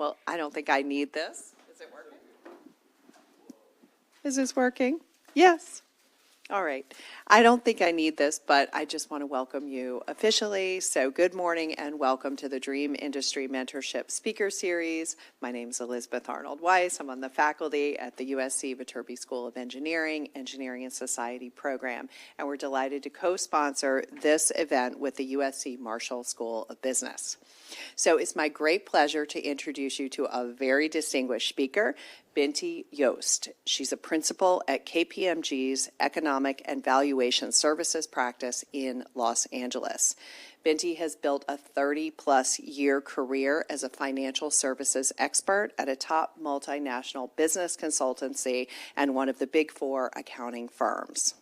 Well, I don't think I need this. Is it working? Is this working? Yes. All right. I don't think I need this, but I just want to welcome you officially. So good morning and welcome to the Dream Industry Mentorship Speaker Series. My name is Elizabeth Arnold Weiss. I'm on the faculty at the USC Viterbi School of Engineering, Engineering and Society program, and we're delighted to co-sponsor this event with the USC Marshall School of Business. So it's my great pleasure to introduce you to a very distinguished speaker, Binti Yost. She's a principal at KPMG's Economic and Valuation Services practice in Los Angeles. Binti has built a 30-plus year career as a financial services expert at a top multinational business consultancy and one of the Big Four accounting firms.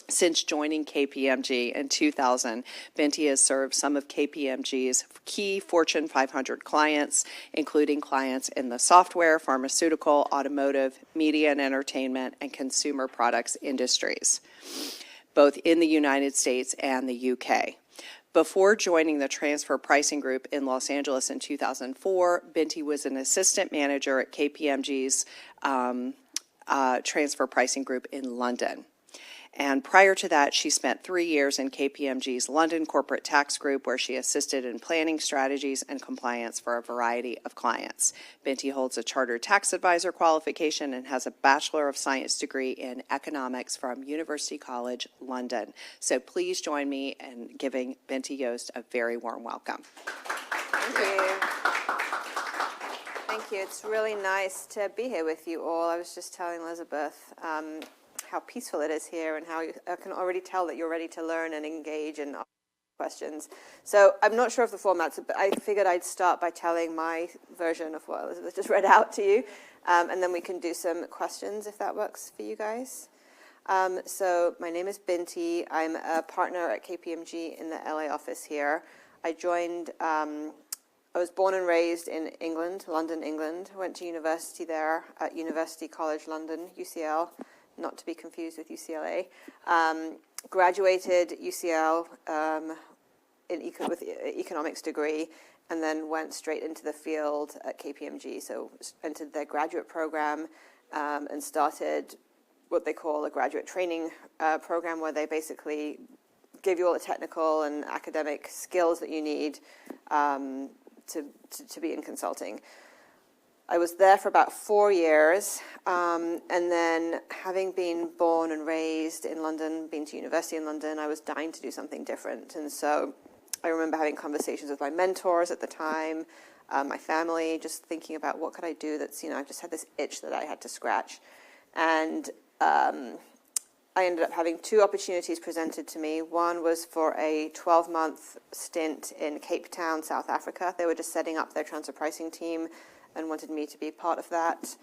Since joining KPMG in 2000, Binti has served some of KPMG's key Fortune 500 clients, including clients in the software, pharmaceutical, automotive, media and entertainment, and consumer products industries, both in the United States and the UK. Before joining the Transfer Pricing Group in Los Angeles in 2004, Binti was an assistant manager at KPMG's Transfer Pricing Group in London. And prior to that, she spent 3 years in KPMG's London Corporate Tax Group, where she assisted in planning strategies and compliance for a variety of clients. Binti holds a Chartered Tax Advisor qualification and has a Bachelor of Science degree in Economics from University College London. So please join me in giving Binti Yost a very warm welcome. Thank you. Thank you. It's really nice to be here with you all. I was just telling Elizabeth how peaceful it is here and how I can already tell that you're ready to learn and engage and ask questions. So I'm not sure of the format, but I figured I'd start by telling my version of what Elizabeth just read out to you, and then we can do some questions if that works for you guys. So my name is Binti. I'm a partner at KPMG in the LA office here. I was born and raised in England, London, England. Went to university there at University College London, UCL. Not to be confused with UCLA. Graduated UCL with economics degree, and then went straight into the field at KPMG. So entered their graduate program and started what they call a graduate training program, where they basically give you all the technical and academic skills that you need to be in consulting. I was there for about 4 years, and then having been born and raised in London, been to university in London, I was dying to do something different. And so I remember having conversations with my mentors at the time, my family, just thinking about what could I do that's, I just had this itch that I had to scratch. And I ended up having 2 opportunities presented to me. One was for a 12-month stint in Cape Town, South Africa. They were just setting up their transfer pricing team and wanted me to be part of that.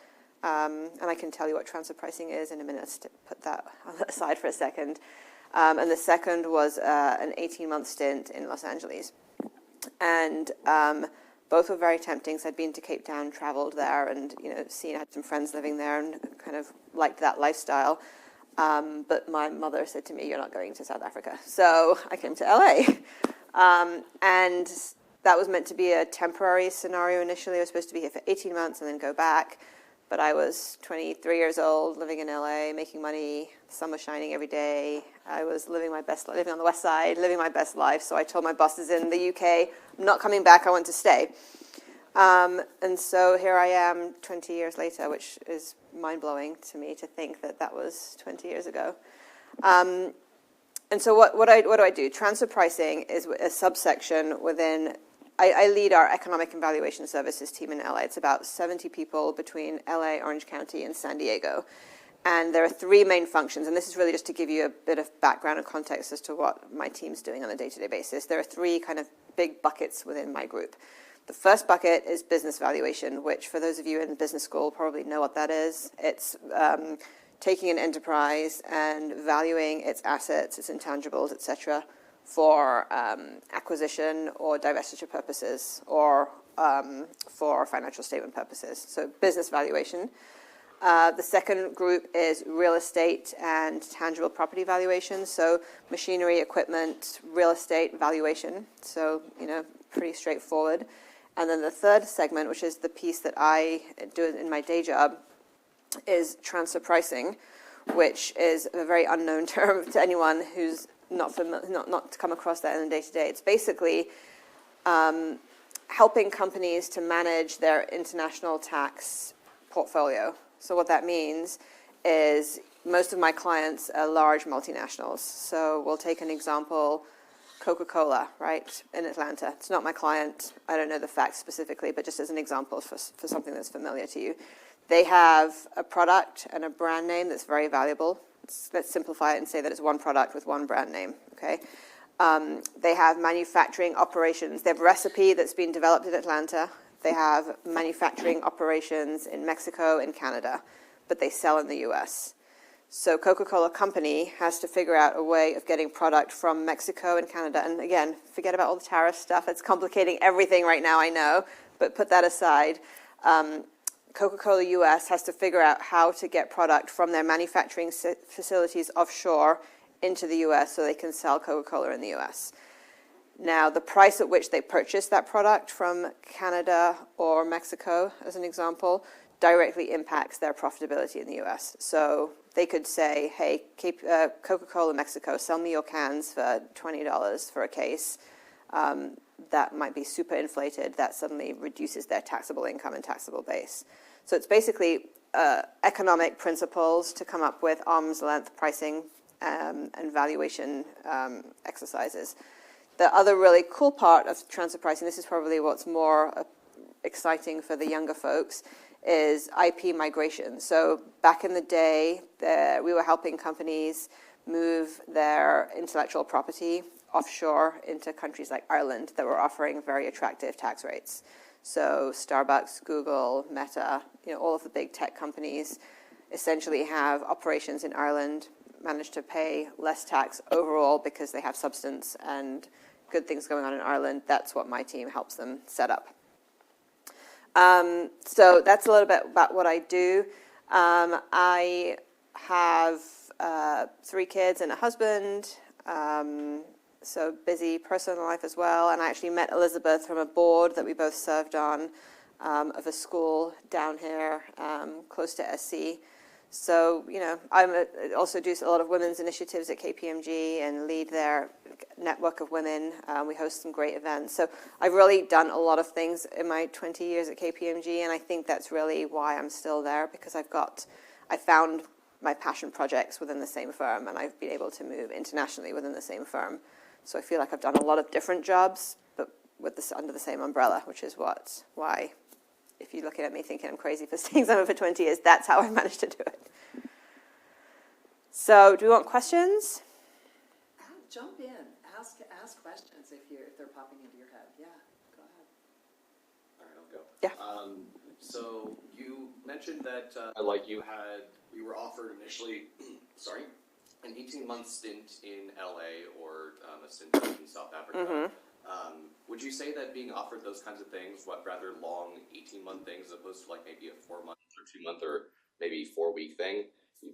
And I can tell you what transfer pricing is in a minute, to put that aside for a second. And the second was an 18-month stint in Los Angeles. And both were very tempting. So I'd been to Cape Town, traveled there, and I had some friends living there and kind of liked that lifestyle. But my mother said to me, "You're not going to South Africa." So I came to LA. And that was meant to be a temporary scenario initially. I was supposed to be here for 18 months and then go back. But I was 23 years old, living in LA, making money. The sun was shining every day. I was living my best life, living on the West Side, living my best life. So I told my bosses in the UK, I'm not coming back, I want to stay. And so here I am 20 years later, which is mind-blowing to me to think that that was 20 years ago. And so what do I do? Transfer pricing is a subsection within. I lead our economic and valuation services team in LA. It's about 70 people between LA, Orange County, and San Diego. And there are 3 main functions, and this is really just to give you a bit of background and context as to what my team's doing on a day-to-day basis. There are 3 kind of big buckets within my group. The first bucket is business valuation, which for those of you in business school probably know what that is. It's taking an enterprise and valuing its assets, its intangibles, etc., for acquisition or divestiture purposes, or for financial statement purposes. So business valuation. The second group is real estate and tangible property valuation. So machinery, equipment, real estate valuation. So, pretty straightforward. And then the third segment, which is the piece that I do in my day job, is transfer pricing, which is a very unknown term to anyone who's not come across that in the day-to-day. It's basically helping companies to manage their international tax portfolio. So what that means is most of my clients are large multinationals. So we'll take an example, Coca-Cola, right, in Atlanta. It's not my client. I don't know the facts specifically, but just as an example for something that's familiar to you. They have a product and a brand name that's very valuable. Let's simplify it and say that it's one product with one brand name, okay? They have manufacturing operations. They have a recipe that's been developed in Atlanta. They have manufacturing operations in Mexico and Canada, but they sell in the US. So Coca-Cola Company has to figure out a way of getting product from Mexico and Canada. And again, forget about all the tariff stuff. It's complicating everything right now, I know, but put that aside. Coca-Cola US has to figure out how to get product from their manufacturing facilities offshore into the US so they can sell Coca-Cola in the US. Now, the price at which they purchase that product from Canada or Mexico, as an example, directly impacts their profitability in the US. So they could say, hey, Coca-Cola Mexico, sell me your cans for $20 for a case. That might be super inflated. That suddenly reduces their taxable income and taxable base. So it's basically economic principles to come up with arm's length pricing and valuation exercises. The other really cool part of transfer pricing, this is probably what's more exciting for the younger folks, is IP migration. So back in the day, we were helping companies move their intellectual property offshore into countries like Ireland that were offering very attractive tax rates. So Starbucks, Google, Meta, all of the big tech companies essentially have operations in Ireland, manage to pay less tax overall because they have substance and good things going on in Ireland. That's what my team helps them set up. So that's a little bit about what I do. I have 3 kids and a husband, so busy personal life as well. And I actually met Elizabeth from a board that we both served on of a school down here close to SC. So, I also do a lot of women's initiatives at KPMG and lead their network of women. We host some great events. So I've really done a lot of things in my 20 years at KPMG, and I think that's really why I'm still there, because I found my passion projects within the same firm, and I've been able to move internationally within the same firm. So I feel like I've done a lot of different jobs, but under the same umbrella, which is why, if you're looking at me thinking I'm crazy for staying somewhere for 20 years, that's how I managed to do it. So do we want questions? Jump in. Ask questions if they're popping into your head. Yeah, go ahead. All right, I'll go. Yeah. So you mentioned that you were offered initially, an 18-month stint in LA or a stint in South Africa. Mm-hmm. Would you say that being offered those kinds of things, rather long 18-month things as opposed to maybe a 4-month or 2-month or maybe 4-week thing,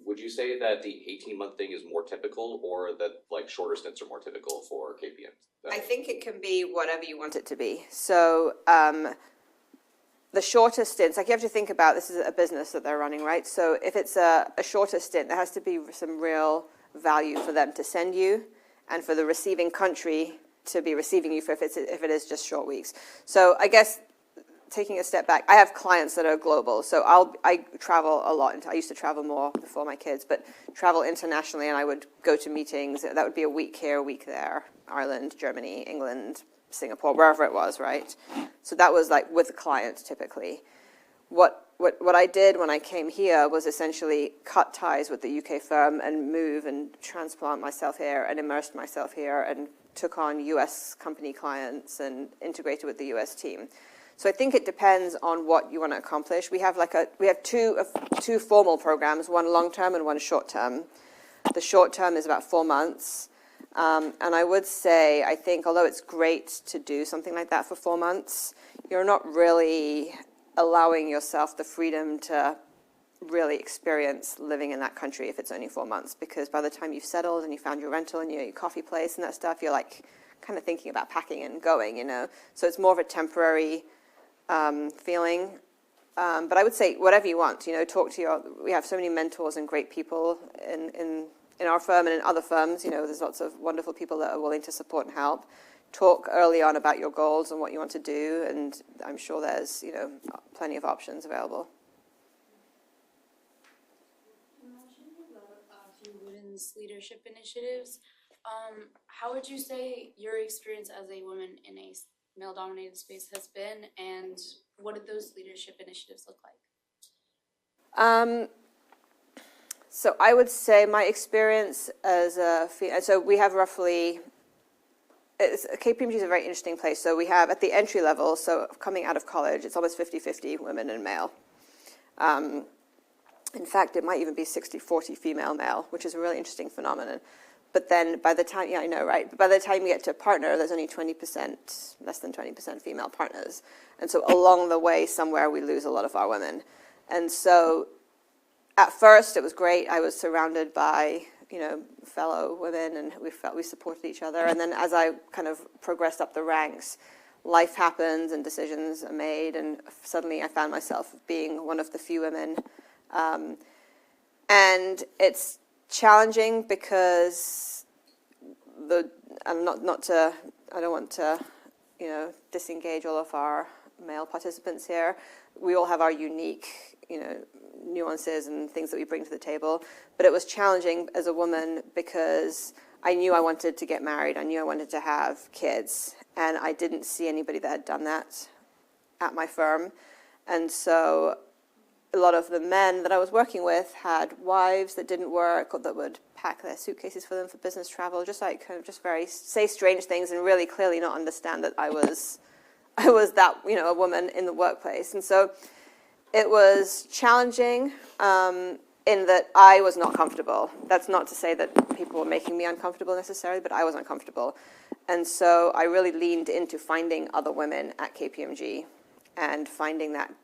would you say that the 18-month thing is more typical, or that shorter stints are more typical for KPM? I think it can be whatever you want it to be. So the shorter stints, you have to think about, this is a business that they're running, right? So if it's a shorter stint, there has to be some real value for them to send you and for the receiving country to be receiving you if it is just short weeks. So I guess taking a step back, I have clients that are global. So I travel a lot. I used to travel more before my kids, but travel internationally, and I would go to meetings. That would be a week here, a week there. Ireland, Germany, England, Singapore, wherever it was, right? So that was with a client typically. What I did when I came here was essentially cut ties with the UK firm and move and transplant myself here and immersed myself here and took on US company clients and integrated with the US team. So I think it depends on what you want to accomplish. We have two formal programs, one long-term and one short-term. The short-term is about 4 months. And I would say, I think, although it's great to do something like that for 4 months, you're not really allowing yourself the freedom to really experience living in that country if it's only 4 months, because by the time you've settled and you found your rental and your coffee place and that stuff, you're kind of thinking about packing and going, So it's more of a temporary feeling. But I would say whatever you want, talk to we have so many mentors and great people in our firm and in other firms. There's lots of wonderful people that are willing to support and help. Talk early on about your goals and what you want to do, and I'm sure there's, plenty of options available. You mentioned about a few women's leadership initiatives. How would you say your experience as a woman in a male-dominated space has been, and what did those leadership initiatives look like? So I would say my experience as so we have roughly, KPMG is a very interesting place. So we have at the entry level, so coming out of college, it's almost 50-50 women and male. In fact, it might even be 60-40 female-male, which is a really interesting phenomenon. But then by the time, I know, right? But by the time you get to partner, there's only 20%, less than 20% female partners. And so along the way, somewhere we lose a lot of our women. And so at first it was great. I was surrounded by, fellow women, and we supported each other. And then as I kind of progressed up the ranks, life happens and decisions are made. And suddenly I found myself being one of the few women. And it's challenging because I don't want to, disengage all of our male participants here. We all have our unique, nuances and things that we bring to the table. But it was challenging as a woman because I knew I wanted to get married. I knew I wanted to have kids. And I didn't see anybody that had done that at my firm. And so a lot of the men that I was working with had wives that didn't work or that would pack their suitcases for them for business travel, just very say strange things and really clearly not understand that I was that, a woman in the workplace. And so it was challenging in that I was not comfortable. That's not to say that people were making me uncomfortable necessarily, but I was uncomfortable. And so I really leaned into finding other women at KPMG and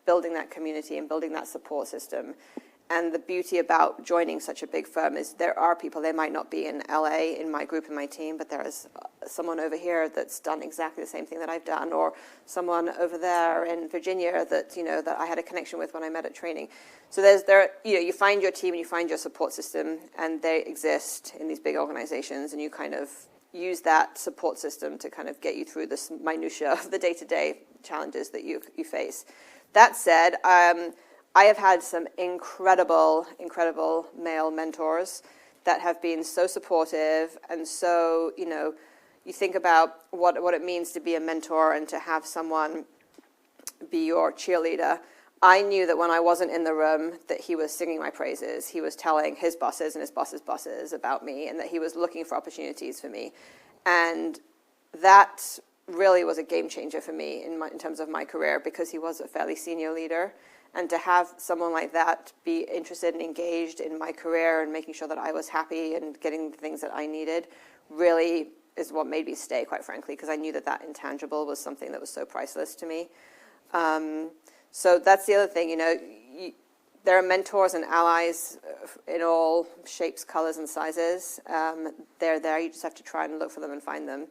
building that community and building that support system. And the beauty about joining such a big firm is there are people, they might not be in LA in my group and my team, but there is someone over here that's done exactly the same thing that I've done, or someone over there in Virginia that, that I had a connection with when I met at training. So you find your team and you find your support system, and they exist in these big organizations, and you kind of use that support system to kind of get you through this minutia of the day-to-day challenges that you face. That said, I have had some incredible male mentors that have been so supportive, and so, you think about what it means to be a mentor and to have someone be your cheerleader. I knew that when I wasn't in the room that he was singing my praises. He was telling his bosses and his bosses' bosses about me, and that he was looking for opportunities for me. And that really was a game changer for me in terms of my career, because he was a fairly senior leader. And to have someone like that be interested and engaged in my career and making sure that I was happy and getting the things that I needed really is what made me stay, quite frankly, because I knew that intangible was something that was so priceless to me. So that's the other thing, there are mentors and allies in all shapes, colors, and sizes. They're there. You just have to try and look for them and find them.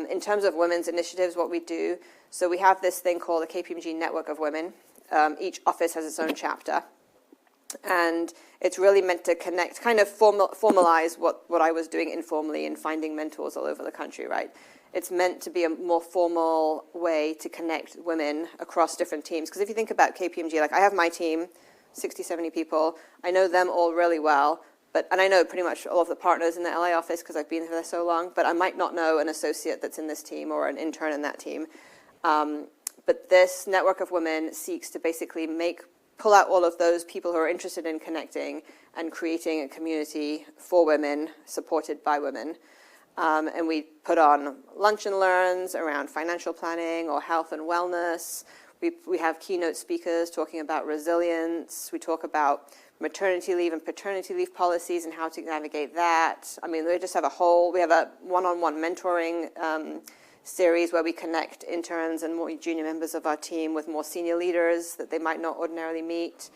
In terms of women's initiatives, what we do, so we have this thing called the KPMG Network of Women. Each office has its own chapter. And it's really meant to connect, kind of formalize what I was doing informally and finding mentors all over the country, right? It's meant to be a more formal way to connect women across different teams. Because if you think about KPMG, like I have my team, 60, 70 people. I know them all really well. And I know pretty much all of the partners in the LA office because I've been there so long. But I might not know an associate that's in this team or an intern in that team. But this network of women seeks to basically pull out all of those people who are interested in connecting and creating a community for women, supported by women. And we put on lunch and learns around financial planning or health and wellness. We have keynote speakers talking about resilience. We talk about maternity leave and paternity leave policies and how to navigate that. I mean, we have a one-on-one mentoring series where we connect interns and more junior members of our team with more senior leaders that they might not ordinarily meet.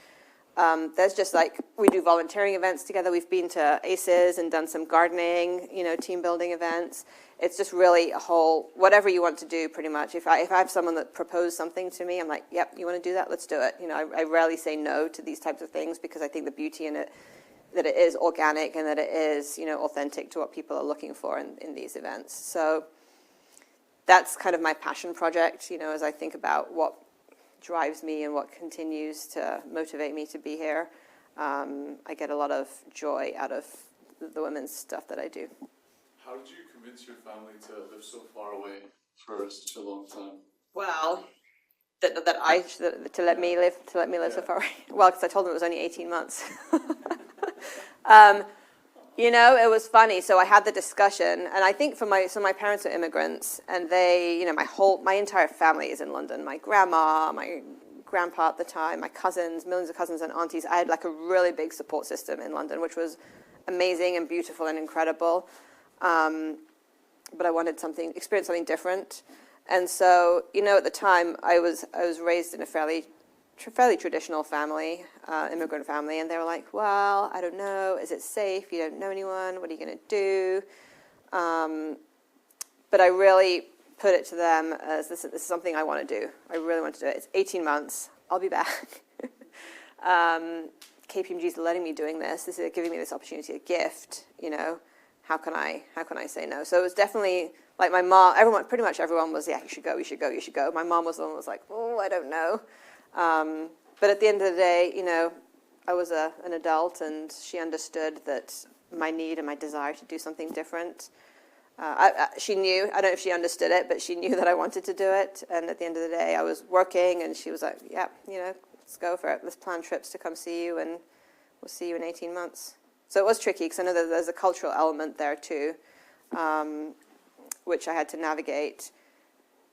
There's just like, we do volunteering events together. We've been to ACES and done some gardening, team building events. It's just really a whole, whatever you want to do pretty much. If I have someone that proposed something to me, I'm like, yep, you want to do that? Let's do it. I rarely say no to these types of things because I think the beauty in it, that it is organic and that it is, authentic to what people are looking for in these events. So that's kind of my passion project, as I think about what drives me and what continues to motivate me to be here. I get a lot of joy out of the women's stuff that I do. How did you convince your family to live so far away for such a long time? Well, to let me live so far away. Well, because I told them it was only 18 months. It was funny. So I had the discussion, and I think my parents are immigrants, and they, my entire family is in London. My grandma, my grandpa at the time, my cousins, millions of cousins and aunties. I had like a really big support system in London, which was amazing and beautiful and incredible. But I wanted experience something different. And so, at the time, I was raised in a fairly traditional family, immigrant family, and they were like, well, I don't know, is it safe? You don't know anyone, what are you going to do? But I really put it to them as this is something I want to do. I really want to do it. It's 18 months. I'll be back. KPMG is letting me doing this. This is giving me this opportunity, a gift, How can I say no? So it was definitely like my mom, pretty much everyone was, yeah, you should go. My mom was the one who was like, oh, I don't know. But at the end of the day, I was an adult, and she understood that my need and my desire to do something different. She knew, I don't know if she understood it, but she knew that I wanted to do it. And at the end of the day, I was working, and she was like, yeah, let's go for it. Let's plan trips to come see you, and we'll see you in 18 months. So it was tricky, because I know that there's a cultural element there too, which I had to navigate.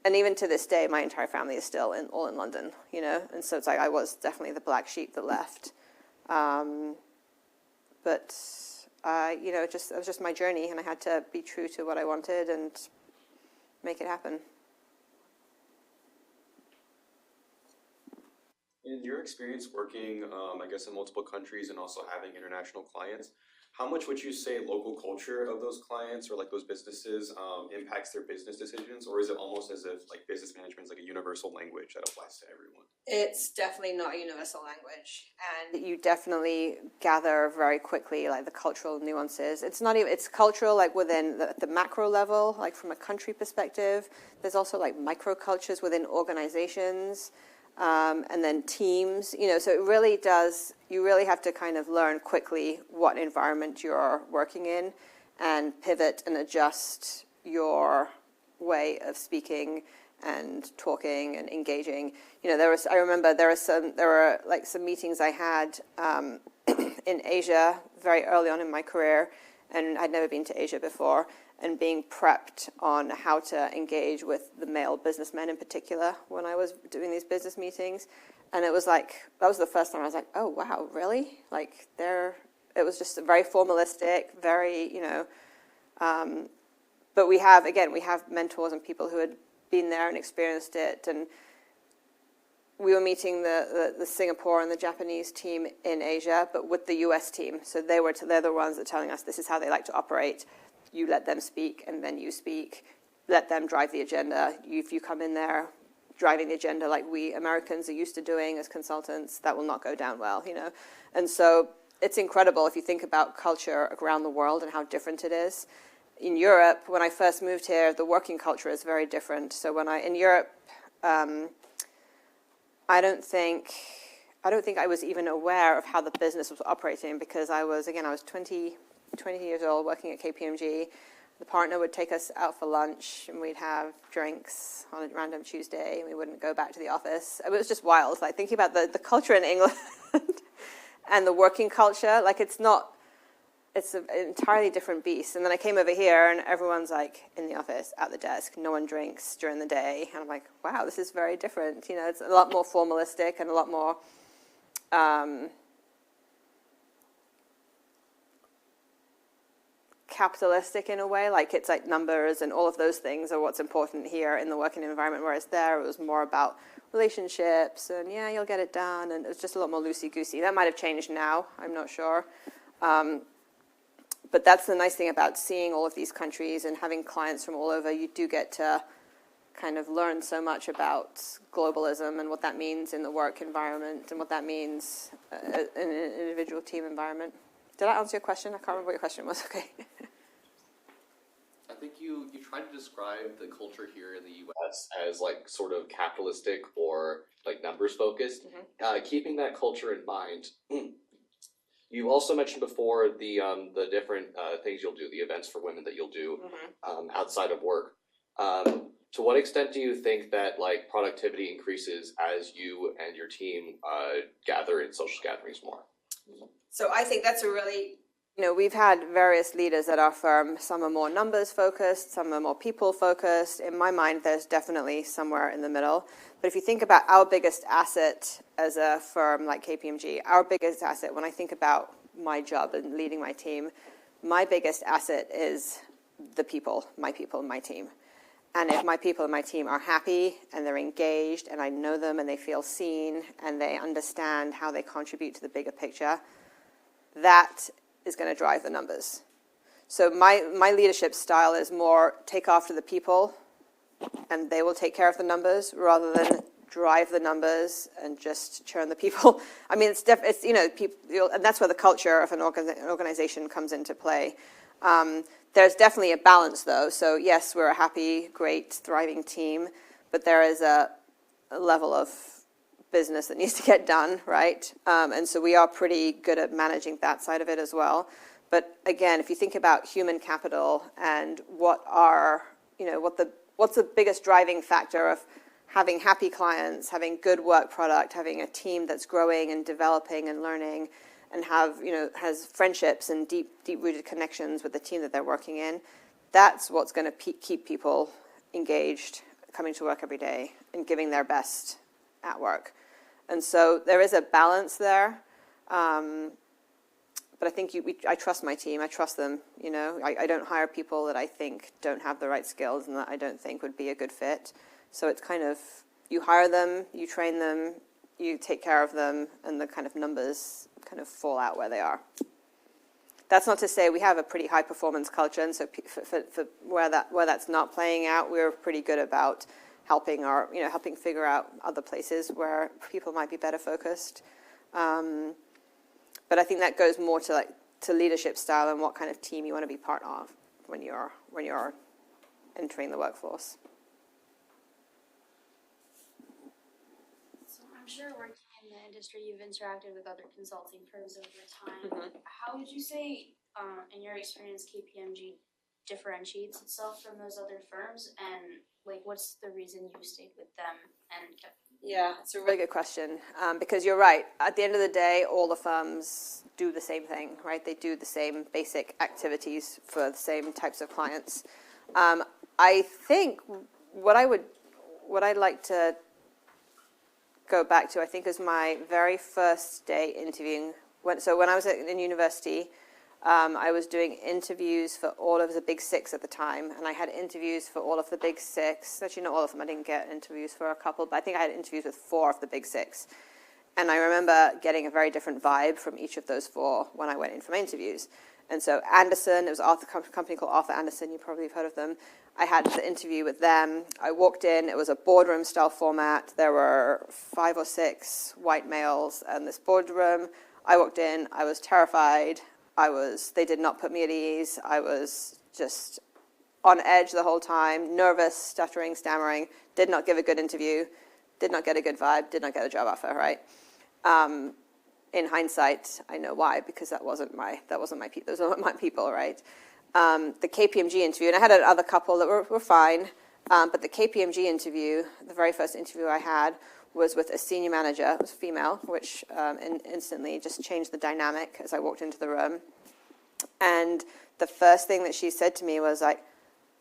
And even to this day, my entire family is still all in London, And so it's like I was definitely the black sheep that left. But it was just my journey, and I had to be true to what I wanted and make it happen. In your experience working, I guess, in multiple countries and also having international clients, how much would you say local culture of those clients or like those businesses impacts their business decisions? Or is it almost as if like business management is like a universal language that applies to everyone? It's definitely not a universal language. And you definitely gather very quickly like the cultural nuances. It's cultural like within the macro level, like from a country perspective. There's also like microcultures within organizations. And then teams, so it really does, you really have to kind of learn quickly what environment you're working in and pivot and adjust your way of speaking and talking and engaging. I remember there were like some meetings I had in Asia very early on in my career, and I'd never been to Asia before, and being prepped on how to engage with the male businessmen in particular when I was doing these business meetings. And it was like, that was the first time I was like, oh, wow, really? Like, it was just very formalistic, very, but we have mentors and people who had been there and experienced it. And we were meeting the Singapore and the Japanese team in Asia, but with the US team. So they're the ones that are telling us this is how they like to operate. You let them speak, and then you speak. Let them drive the agenda. If you come in there driving the agenda like we Americans are used to doing as consultants, that will not go down well, And so it's incredible if you think about culture around the world and how different it is. In Europe, when I first moved here, the working culture is very different. So in Europe, I don't think I was even aware of how the business was operating, because I was 20 years old working at KPMG. The partner would take us out for lunch, and we'd have drinks on a random Tuesday, and we wouldn't go back to the office. It was just wild, like thinking about the culture in England and the working culture. Like it's an entirely different beast. And then I came over here, and everyone's like in the office, at the desk. No one drinks during the day. And I'm like, wow, this is very different. It's a lot more formalistic and a lot more capitalistic in a way, like it's like numbers and all of those things are what's important here in the working environment, whereas there it was more about relationships and yeah, you'll get it done, and it was just a lot more loosey-goosey. That might have changed now, I'm not sure. But that's the nice thing about seeing all of these countries and having clients from all over. You do get to kind of learn so much about globalism and what that means in the work environment and what that means in an individual team environment. Did I answer your question? I can't remember what your question was. Okay. I think you tried to describe the culture here in the U.S. as like sort of capitalistic or like numbers focused. Keeping that culture in mind, you also mentioned before the different things you'll do, the events for women that you'll do outside of work. To what extent do you think that like productivity increases as you and your team gather in social gatherings more? So I think that's a really, we've had various leaders at our firm. Some are more numbers focused, some are more people focused. In my mind, there's definitely somewhere in the middle. But if you think about our biggest asset as a firm like KPMG, our biggest asset, when I think about my job and leading my team, my biggest asset is the people, my team. And if my people and my team are happy and they're engaged and I know them and they feel seen and they understand how they contribute to the bigger picture, that is going to drive the numbers. So my leadership style is more take after the people and they will take care of the numbers rather than drive the numbers and just churn the people. I mean, it's people, and that's where the culture of an organization comes into play. There's definitely a balance, though. So, yes, we're a happy, great, thriving team, but there is a level of business that needs to get done, right? And so we are pretty good at managing that side of it as well. But again, if you think about human capital and what's the biggest driving factor of having happy clients, having good work product, having a team that's growing and developing and learning, and has friendships and deep-rooted connections with the team that they're working in, that's what's going to keep people engaged, coming to work every day, and giving their best at work. And so there is a balance there. But I think I trust my team. I trust them. I don't hire people that I think don't have the right skills and that I don't think would be a good fit. So it's kind of, you hire them, you train them, you take care of them, and the kind of numbers kind of fall out where they are. That's not to say we have a pretty high performance culture, and so for where that's not playing out, we're pretty good about helping figure out other places where people might be better focused. But I think that goes more to leadership style and what kind of team you want to be part of when you're entering the workforce. I'm sure working in the industry, you've interacted with other consulting firms over time. How would you say, in your experience, KPMG differentiates itself from those other firms, and what's the reason you stayed with them and kept? Yeah, it's a really good question, because you're right. At the end of the day, all the firms do the same thing, right? They do the same basic activities for the same types of clients. I think what I'd like to go back to, I think, is my very first day interviewing. When I was in university, I was doing interviews for all of the big six at the time, and I had interviews for all of the big six. Actually, not all of them. I didn't get interviews for a couple, but I think I had interviews with 4 of the big six. And I remember getting a very different vibe from each of those 4 when I went in for my interviews. And so Anderson, it was a company called Arthur Anderson. You probably have heard of them. I had the interview with them. I walked in. It was a boardroom-style format. There were 5 or 6 white males in this boardroom. I walked in. I was terrified. They did not put me at ease. I was just on edge the whole time, nervous, stuttering, stammering, did not give a good interview, did not get a good vibe, did not get a job offer, right? In hindsight, I know why, because those weren't my people, right? The KPMG interview, and I had another couple that were fine, but the KPMG interview, the very first interview I had, was with a senior manager. It was female, which instantly just changed the dynamic as I walked into the room. And the first thing that she said to me was like,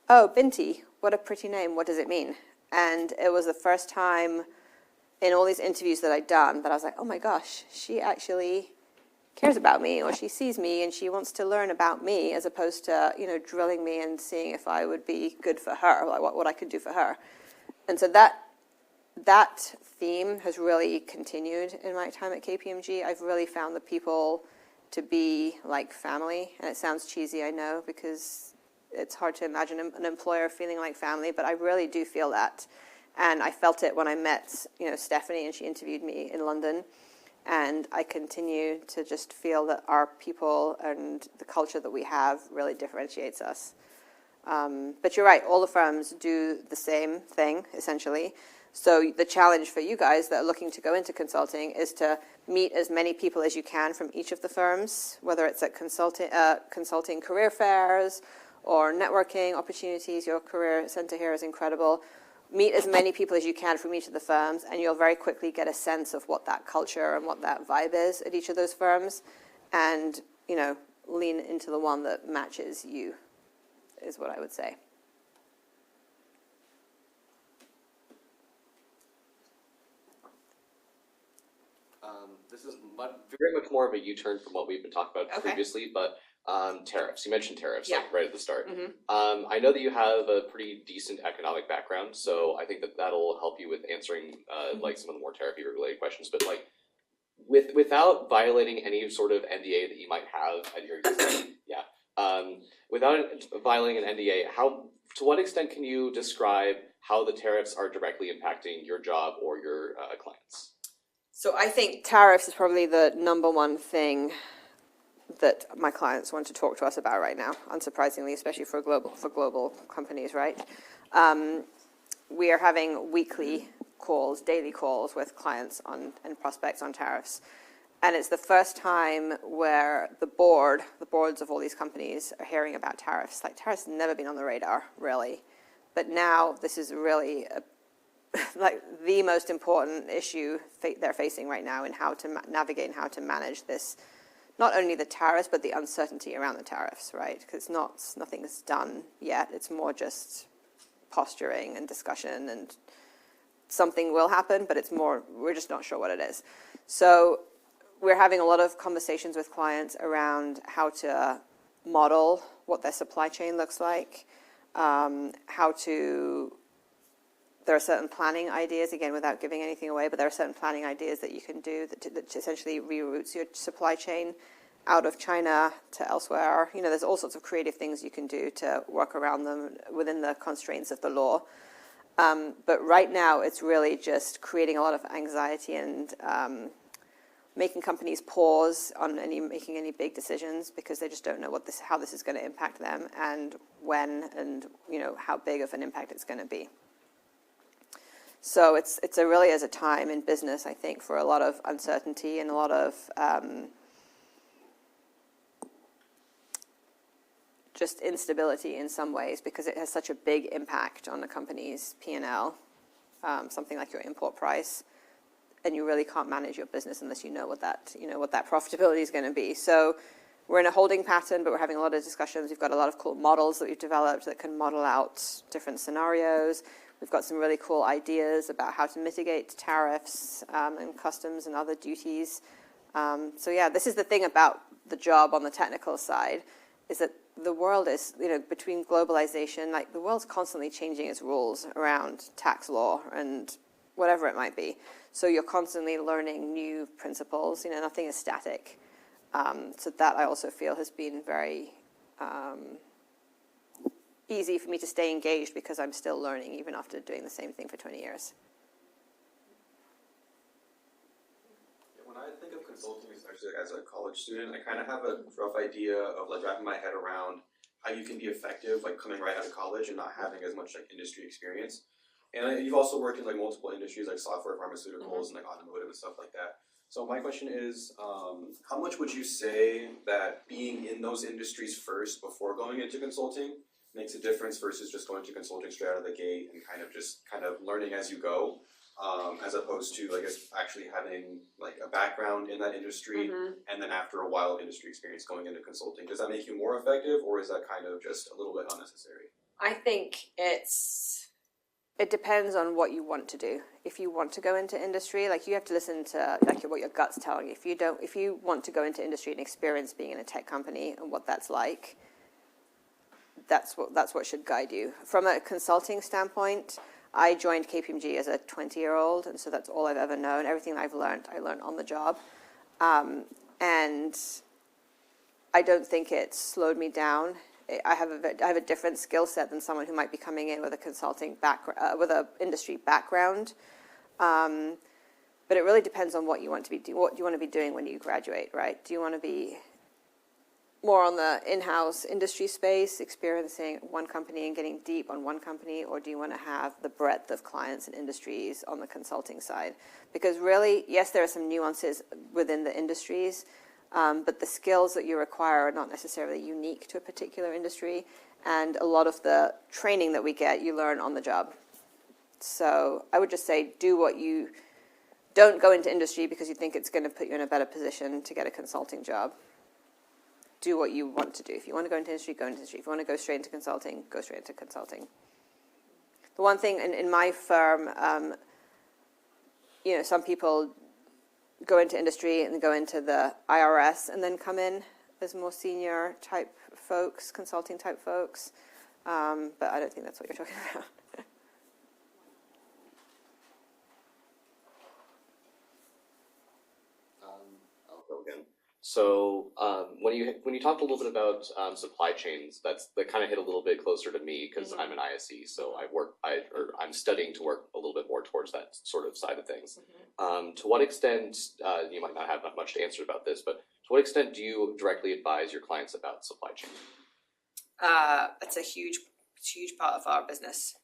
"Oh, Binti, what a pretty name. What does it mean?" And it was the first time in all these interviews that I'd done that I was like, "Oh my gosh, she actually cares about me, or she sees me and she wants to learn about me, as opposed to, drilling me and seeing if I would be good for her, like what I could do for her. And so that theme has really continued in my time at KPMG. I've really found the people to be like family, and it sounds cheesy, I know, because it's hard to imagine an employer feeling like family, but I really do feel that. And I felt it when I met, Stephanie, and she interviewed me in London. And I continue to just feel that our people and the culture that we have really differentiates us. But you're right, all the firms do the same thing, essentially. So the challenge for you guys that are looking to go into consulting is to meet as many people as you can from each of the firms, whether it's at consulting career fairs or networking opportunities. Your career center here is incredible. Meet as many people as you can from each of the firms, and you'll very quickly get a sense of what that culture and what that vibe is at each of those firms, and, lean into the one that matches you, is what I would say. This is very much more of a U-turn from what we've been talking about previously, but tariffs. You mentioned tariffs right at the start. Mm-hmm. I know that you have a pretty decent economic background, so I think that that'll help you with answering like some of the more tariff-related questions. But like, without violating any sort of NDA that you might have at your without violating an NDA, to what extent can you describe how the tariffs are directly impacting your job or your clients? So I think tariffs is probably the number one thing that my clients want to talk to us about right now, unsurprisingly, especially for global companies, right? We are having weekly calls, daily calls with clients and prospects on tariffs. And it's the first time where the boards of all these companies are hearing about tariffs. Like, tariffs have never been on the radar, really. But now this is really like the most important issue they're facing right now in how to navigate and how to manage this. Not only the tariffs, but the uncertainty around the tariffs, right? Because nothing is done yet. It's more just posturing and discussion, and something will happen, but we're just not sure what it is. So we're having a lot of conversations with clients around how to model what their supply chain looks like, there are certain planning ideas, again, without giving anything away, but there are certain planning ideas that you can do that essentially reroutes your supply chain out of China to elsewhere. There's all sorts of creative things you can do to work around them within the constraints of the law. But right now, it's really just creating a lot of anxiety and making companies pause on making any big decisions, because they just don't know how this is going to impact them, and when, and how big of an impact it's going to be. So it's really is a time in business, I think, for a lot of uncertainty and a lot of just instability in some ways, because it has such a big impact on the company's P&L, something like your import price, and you really can't manage your business unless you know what that profitability is going to be. So we're in a holding pattern, but we're having a lot of discussions. We've got a lot of cool models that we've developed that can model out different scenarios. We've got some really cool ideas about how to mitigate tariffs and customs and other duties. This is the thing about the job on the technical side, is that the world is, between globalization, like the world's constantly changing its rules around tax law and whatever it might be. So you're constantly learning new principles. Nothing is static. So that I also feel has been very easy for me to stay engaged, because I'm still learning even after doing the same thing for 20 years. When I think of consulting, especially as a college student, I kind of have a rough idea of like wrapping my head around how you can be effective, like coming right out of college and not having as much like industry experience. And you've also worked in like multiple industries, like software, pharmaceuticals, and like automotive and stuff like that. So my question is, how much would you say that being in those industries first before going into consulting makes a difference versus just going to consulting straight out of the gate and kind of learning as you go, as opposed to, I guess, actually having like a background in that industry, and then after a while of industry experience going into consulting? Does that make you more effective, or is that kind of just a little bit unnecessary? I think it's It depends on what you want to do. If you want to go into industry, like you have to listen to like what your gut's telling you. If you want to go into industry and experience being in a tech company and what that's like, that's what should guide you. From a consulting standpoint, I joined KPMG as a 20-year-old, and so that's all I've ever known. Everything I've learned, I learned on the job. And I don't think it slowed me down. I have a different skill set than someone who might be coming in with a consulting background, with an industry background. But it really depends on what you want to be what you want to be doing when you graduate, right? Do you want to be more on the in-house industry space, experiencing one company and getting deep on one company, or do you want to have the breadth of clients and industries on the consulting side? Because really, yes, there are some nuances within the industries, but the skills that you require are not necessarily unique to a particular industry, and a lot of the training that we get, you learn on the job. So I would just say don't go into industry because you think it's going to put you in a better position to get a consulting job. Do what you want to do. If you want to go into industry, go into industry. If you want to go straight into consulting, go straight into consulting. The one thing in my firm, some people go into industry and go into the IRS and then come in as more senior type folks, consulting type folks. But I don't think that's what you're talking about. I'll go again. So when you talked a little bit about supply chains, that kind of hit a little bit closer to me because I'm an ISE, so I'm studying to work a little bit more towards that sort of side of things. To what extent you might not have much to answer about this, but to what extent do you directly advise your clients about supply chain? It's a huge part of our business.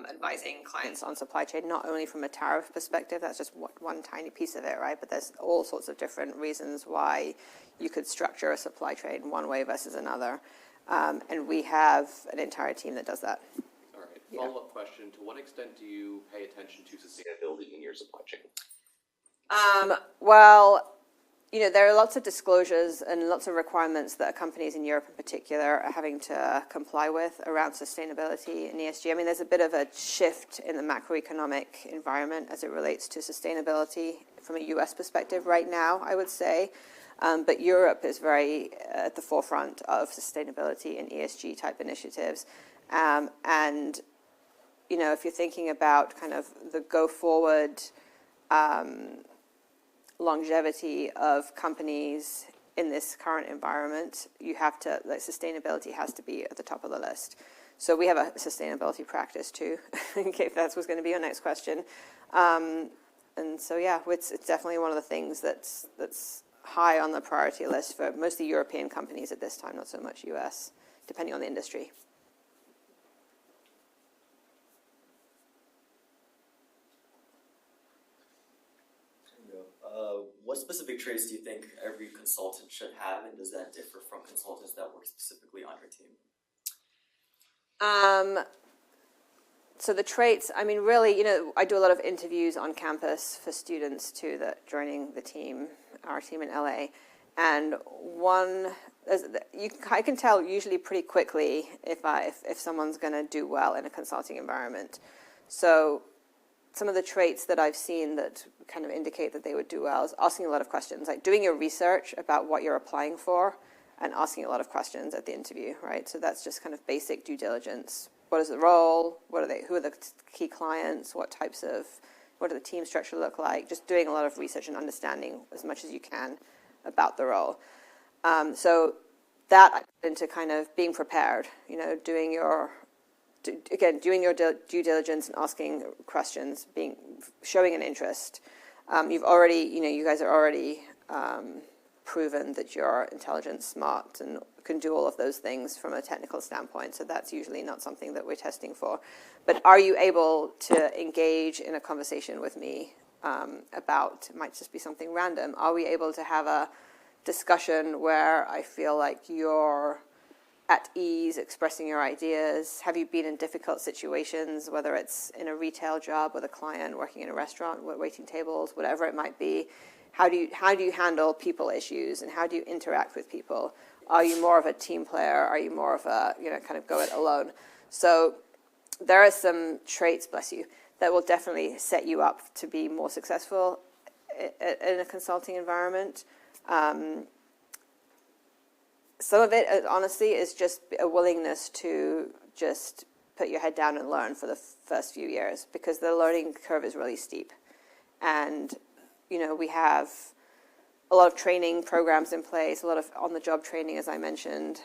Advising clients on supply chain, not only from a tariff perspective, that's just one tiny piece of it, right? But there's all sorts of different reasons why you could structure a supply chain one way versus another. And we have an entire team that does that. All right. Follow-up question. To what extent do you pay attention to sustainability in your supply chain? Well, there are lots of disclosures and lots of requirements that companies in Europe in particular are having to comply with around sustainability and ESG. I mean, there's a bit of a shift in the macroeconomic environment as it relates to sustainability from a US perspective right now, I would say. But Europe is very at the forefront of sustainability and ESG type initiatives. And, if you're thinking about kind of the go forward longevity of companies in this current environment, sustainability has to be at the top of the list. So we have a sustainability practice too, in case that was going to be your next question. And so, it's definitely one of the things that's high on the priority list for mostly European companies at this time, not so much US, depending on the industry. What specific traits do you think every consultant should have, and does that differ from consultants that work specifically on your team? So the traits, I mean, really, I do a lot of interviews on campus for students too that joining our team in LA, and I can tell usually pretty quickly if someone's going to do well in a consulting environment. So some of the traits that I've seen that kind of indicate that they would do well is asking a lot of questions, like doing your research about what you're applying for and asking a lot of questions at the interview, right? So that's just kind of basic due diligence. What is the role? Who are the key clients? What do the team structure look like? Just doing a lot of research and understanding as much as you can about the role. So that I put into kind of being prepared, doing your due diligence and asking questions, showing an interest. You guys are already proven that you're intelligent, smart, and can do all of those things from a technical standpoint. So that's usually not something that we're testing for. But are you able to engage in a conversation with me about, it might just be something random, are we able to have a discussion where I feel like you're at ease expressing your ideas? Have you been in difficult situations, whether it's in a retail job with a client, working in a restaurant, waiting tables, whatever it might be? How do you handle people issues, and how do you interact with people? Are you more of a team player? Are you more of a kind of go it alone? So there are some traits, bless you, that will definitely set you up to be more successful in a consulting environment. Some of it, honestly, is just a willingness to just put your head down and learn for the first few years, because the learning curve is really steep. And, we have a lot of training programs in place, a lot of on-the-job training, as I mentioned,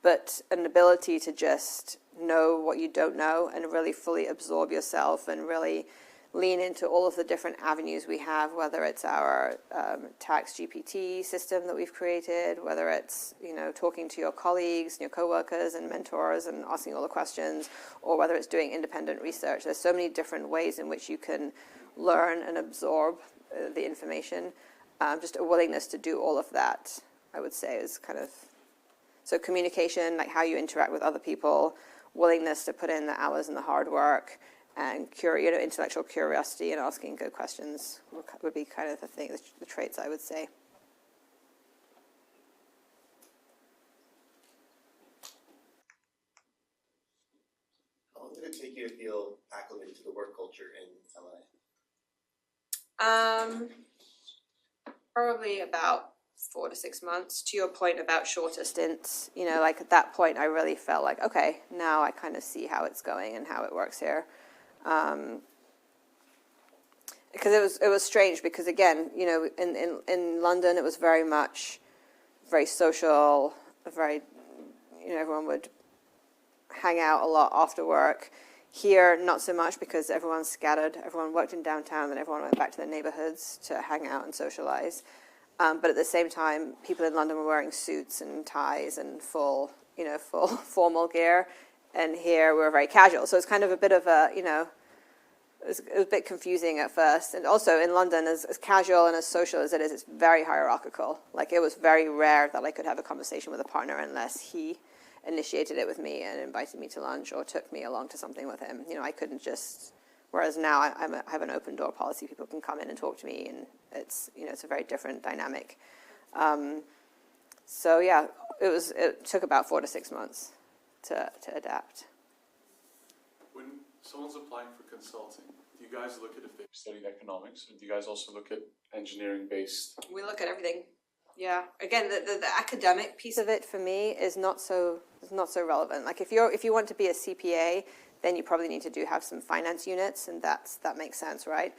but an ability to just know what you don't know and really fully absorb yourself and really lean into all of the different avenues we have, whether it's our tax GPT system that we've created, whether it's, talking to your colleagues and your coworkers and mentors and asking all the questions, or whether it's doing independent research. There's so many different ways in which you can learn and absorb the information. Just a willingness to do all of that, I would say, is kind of... So communication, like how you interact with other people, willingness to put in the hours and the hard work, and intellectual curiosity and asking good questions would be kind of the traits I would say. How long did it take you to feel acclimated to the work culture in LA? Probably about 4 to 6 months. To your point about shorter stints, like at that point I really felt like, okay, now I kind of see how it's going and how it works here. Because it was strange, because again, in London it was very social, very, everyone would hang out a lot after work. Here, not so much, because everyone's scattered. Everyone worked in downtown, then everyone went back to their neighborhoods to hang out and socialize. But at the same time, people in London were wearing suits and ties and full formal gear, and here we're very casual. So it's kind of a bit of a, it was a bit confusing at first. And also in London, as casual and as social as it is, it's very hierarchical. Like, it was very rare that I could have a conversation with a partner unless he initiated it with me and invited me to lunch or took me along to something with him. I couldn't just... Whereas now I have an open door policy. People can come in and talk to me, and it's a very different dynamic. So yeah, it took about 4 to 6 months to adapt. When someone's applying for consulting, do you guys look at if they've studied economics, or do you guys also look at engineering-based? We look at everything. Yeah. Again, the academic piece of it for me is not so relevant. Like if you want to be a CPA, then you probably need to have some finance units, and that makes sense, right?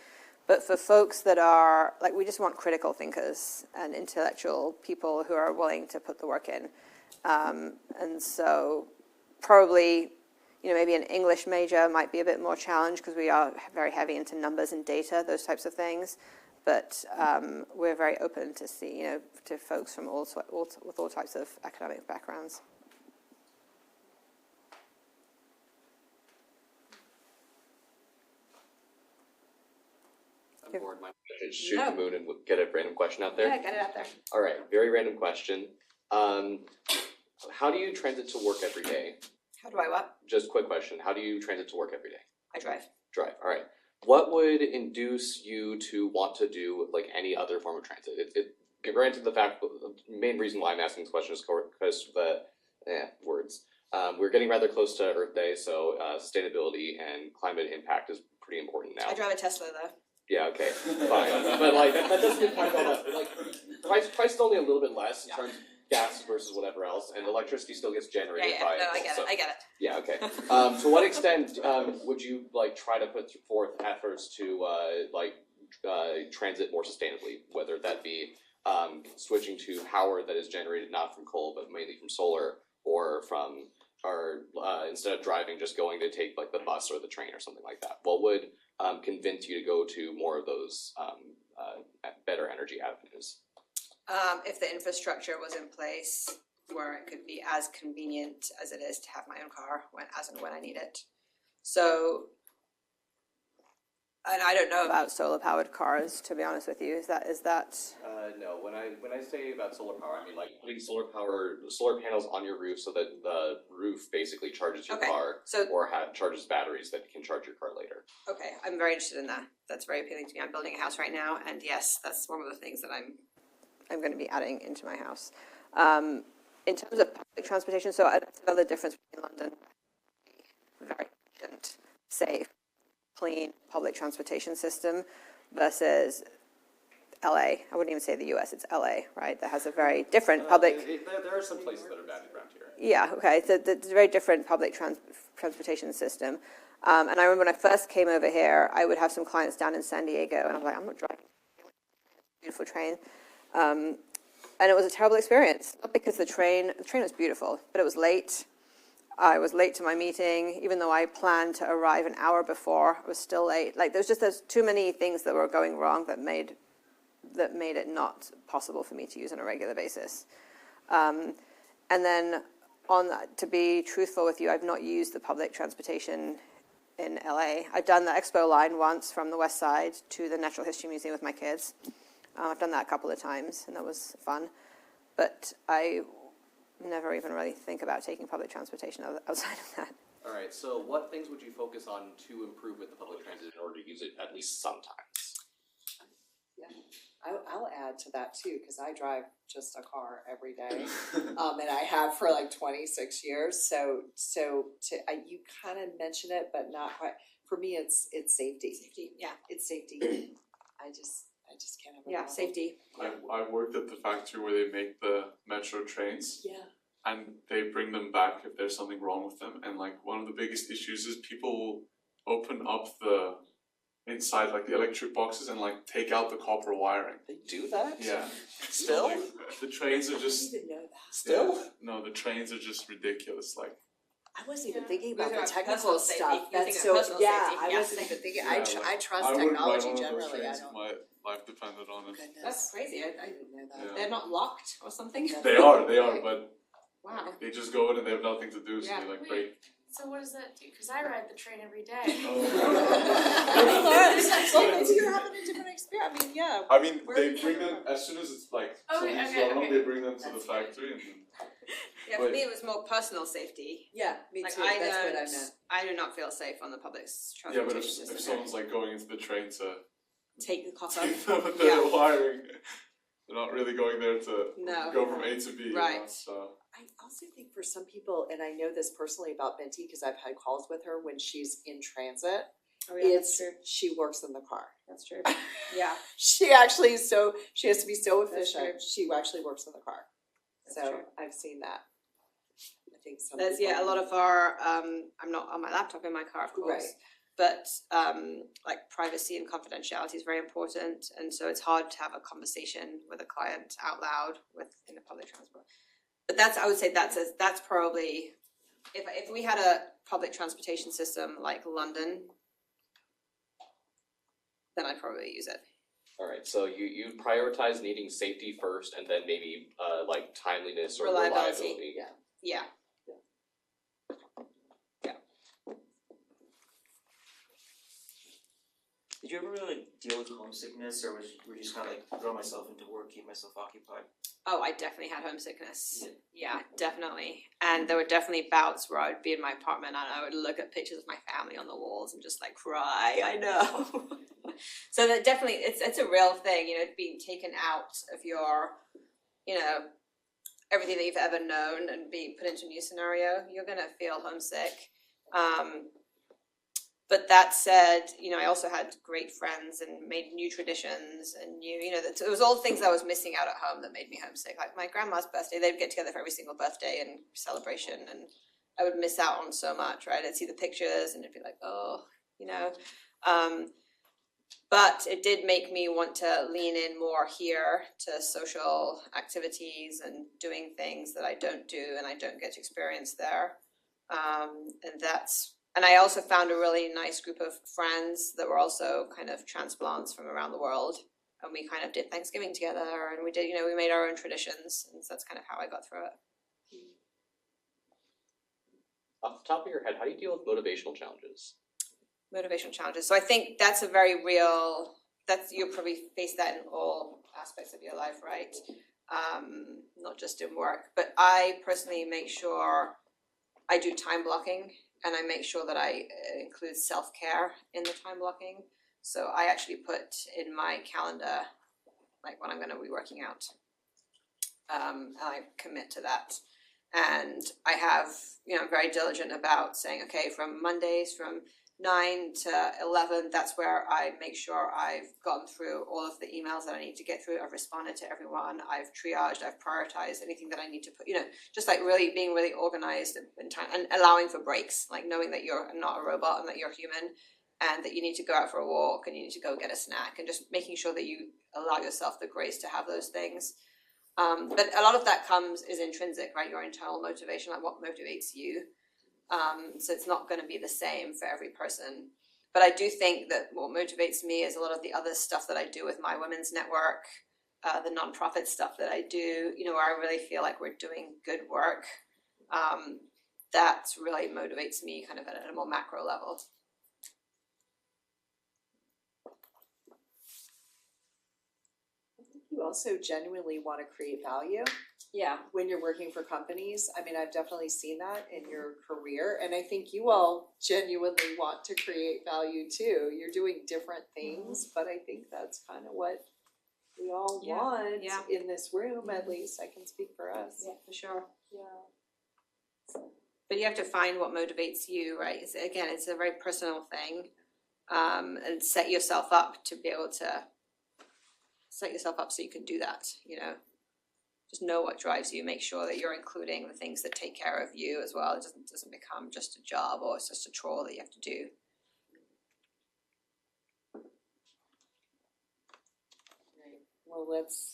But for folks that are, like, we just want critical thinkers and intellectual people who are willing to put the work in. And so probably, maybe an English major might be a bit more challenged, because we are very heavy into numbers and data, those types of things. But we're very open to see, to folks from with all types of academic backgrounds. I'm bored. Shoot the moon and get a random question out there. Yeah, get it out there. All right, very random question. How do you transit to work every day? How do I what? Just quick question. How do you transit to work every day? I drive. Drive. All right. What would induce you to want to do like any other form of transit? Granted, the main reason why I'm asking this question is because words. We're getting rather close to Earth Day, so sustainability and climate impact is pretty important now. I drive a Tesla though. Yeah, okay, fine. But like that doesn't quite go up. Like price is only a little bit less in terms of gas versus whatever else, and electricity still gets generated by. No, I get it. Yeah, okay. To what extent would you like try to put forth efforts to transit more sustainably, whether that be switching to power that is generated not from coal but mainly from solar, or instead of driving, just going to take like the bus or the train or something like that? What would convince you to go to more of those better energy avenues? If the infrastructure was in place where it could be as convenient as it is to have my own car as and when I need it. So, and I don't know about solar-powered cars, to be honest with you. Is that? No. When I say about solar power, I mean like putting solar panels on your roof so that the roof basically charges your car, or charges batteries that can charge your car later. Okay, I'm very interested in that. That's very appealing to me. I'm building a house right now, and yes, that's one of the things that I'm going to be adding into my house. In terms of public transportation, so that's another difference between London. safe, clean public transportation system versus LA. I wouldn't even say the US, it's LA, right? That has a very different public. There are some places that are bad around here. Yeah, okay. It's a very different public transportation system. And I remember when I first came over here, I would have some clients down in San Diego, and I was like, I'm not driving. Beautiful train. And it was a terrible experience. Not because the train was beautiful, but it was late. I was late to my meeting, even though I planned to arrive an hour before. I was still late. Like there's too many things that were going wrong that made it not possible for me to use on a regular basis. And then to be truthful with you, I've not used the public transportation in LA. I've done the Expo line once from the West Side to the Natural History Museum with my kids. I've done that a couple of times, and that was fun. But I never even really think about taking public transportation outside of that. All right, so what things would you focus on to improve with the public transit in order to use it at least sometimes? Yeah, I'll add to that too, because I drive just a car every day, and I have for like 26 years. So you kind of mention it, but not quite. For me, it's safety. Safety, yeah, it's safety. I just can't have it. Yeah, safety. I've worked at the factory where they make the metro trains. Yeah. And they bring them back if there's something wrong with them. And like one of the biggest issues is people will open up the inside, like the electric boxes, and like take out the copper wiring. They do that? Yeah. Still? Like, the trains are I just didn't even know that. Still? yeah, no, the trains are just ridiculous. Like I wasn't even Yeah. thinking about Those the are technical personal safety. stuff. You're That's thinking so of personal yeah. safety, I yeah. wasn't even thinking. yeah, I trust I wouldn't ride technology one of those generally. I trains if don't. my life depended on it. Goodness. That's crazy. I didn't know that. Yeah. They're not locked or something? They are, but Wow. they just go in and they have nothing to do, so Yeah. they like Wait. break. So what does that do? Because I ride the train every day. Maybe you're having a different experience. I mean, yeah. I mean, Where they did bring they them as soon as it's like Okay, something's okay, wrong, okay. they bring them to That's the factory and Yeah, for me it was more personal safety. Yeah, me Like too. I That's what I don't, meant. I do not feel safe on the public yeah, transportation but if system. someone's like going into the train to Take the copper. take them with the Yeah. wiring, they're not really going there to No. go from A to B. You know, Right. so I also think for some people, and I know this personally about Binti because I've had calls with her when she's in transit. Oh yeah, that's It's true. she works in the car. That's true. Yeah. She actually she has to be so That's efficient. She actually works in the car. That's So true. I've seen that. I think some There's people- a lot of our I'm not on my laptop in my car, of course. Right. But like privacy and confidentiality is very important, and so it's hard to have a conversation with a client out loud in a public transport. But I would say that's probably if we had a public transportation system like London, then I'd probably use it. All right, so you prioritize needing safety first, and then maybe like timeliness or Reliability. reliability. Yeah. Yeah. Did you ever really deal with homesickness, or were you just kind of like throw myself into work, keep myself occupied? Oh, I definitely had homesickness. Yeah, definitely. And there were definitely bouts where I would be in my apartment and I would look at pictures of my family on the walls and just like cry. I know. So that definitely, it's a real thing, being taken out of your, everything that you've ever known and being put into a new scenario. You're gonna feel homesick. But that said, I also had great friends and made new traditions and it was all things I was missing out at home that made me homesick. Like my grandma's birthday, they'd get together for every single birthday and celebration, and I would miss out on so much, right? I'd see the pictures and it'd be like, but it did make me want to lean in more here to social activities and doing things that I don't do and I don't get to experience there. And I also found a really nice group of friends that were also kind of transplants from around the world. And we kind of did Thanksgiving together, and we did, we made our own traditions. And so that's kind of how I got through it. Off the top of your head, how do you deal with motivational challenges? Motivational challenges. So I think that's a very real, you'll probably face that in all aspects of your life, right? Not just in work. But I personally make sure I do time blocking. And I make sure that I include self-care in the time blocking. So I actually put in my calendar, like when I'm going to be working out. And I commit to that. And I have, I'm very diligent about saying, okay, from Mondays, from 9 to 11, that's where I make sure I've gone through all of the emails that I need to get through. I've responded to everyone. I've triaged, I've prioritized anything that I need to put, just like really being really organized in time and allowing for breaks, like knowing that you're not a robot and that you're human and that you need to go out for a walk and you need to go get a snack, and just making sure that you allow yourself the grace to have those things. But a lot of that is intrinsic, right? Your internal motivation, like what motivates you. So it's not going to be the same for every person. But I do think that what motivates me is a lot of the other stuff that I do with my women's network, the nonprofit stuff that I do, where I really feel like we're doing good work. That really motivates me kind of at a more macro level. You also genuinely want to create value. Yeah. When you're working for companies. I mean, I've definitely seen that in your career, and I think you all genuinely want to create value too. You're doing different things, but I think that's kind of what we all want in this room, at least. I can speak for us. Yeah, for sure. Yeah. But you have to find what motivates you, right? It's a very personal thing, and set yourself up to be able to set yourself up so you can do that, Just know what drives you. Make sure that you're including the things that take care of you as well. It doesn't become just a job or it's just a chore that you have to do. Right. Well, let's.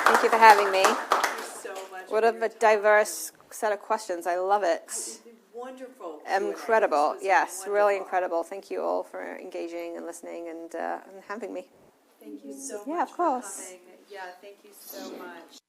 Thank you for having me. Thank you so much. What a diverse set of questions. I love it. Wonderful. Incredible. Yes, wonderful. really incredible. Thank you all for engaging and listening and having me. Thank you so much. Yeah, of course. For coming. Yeah, thank you so much.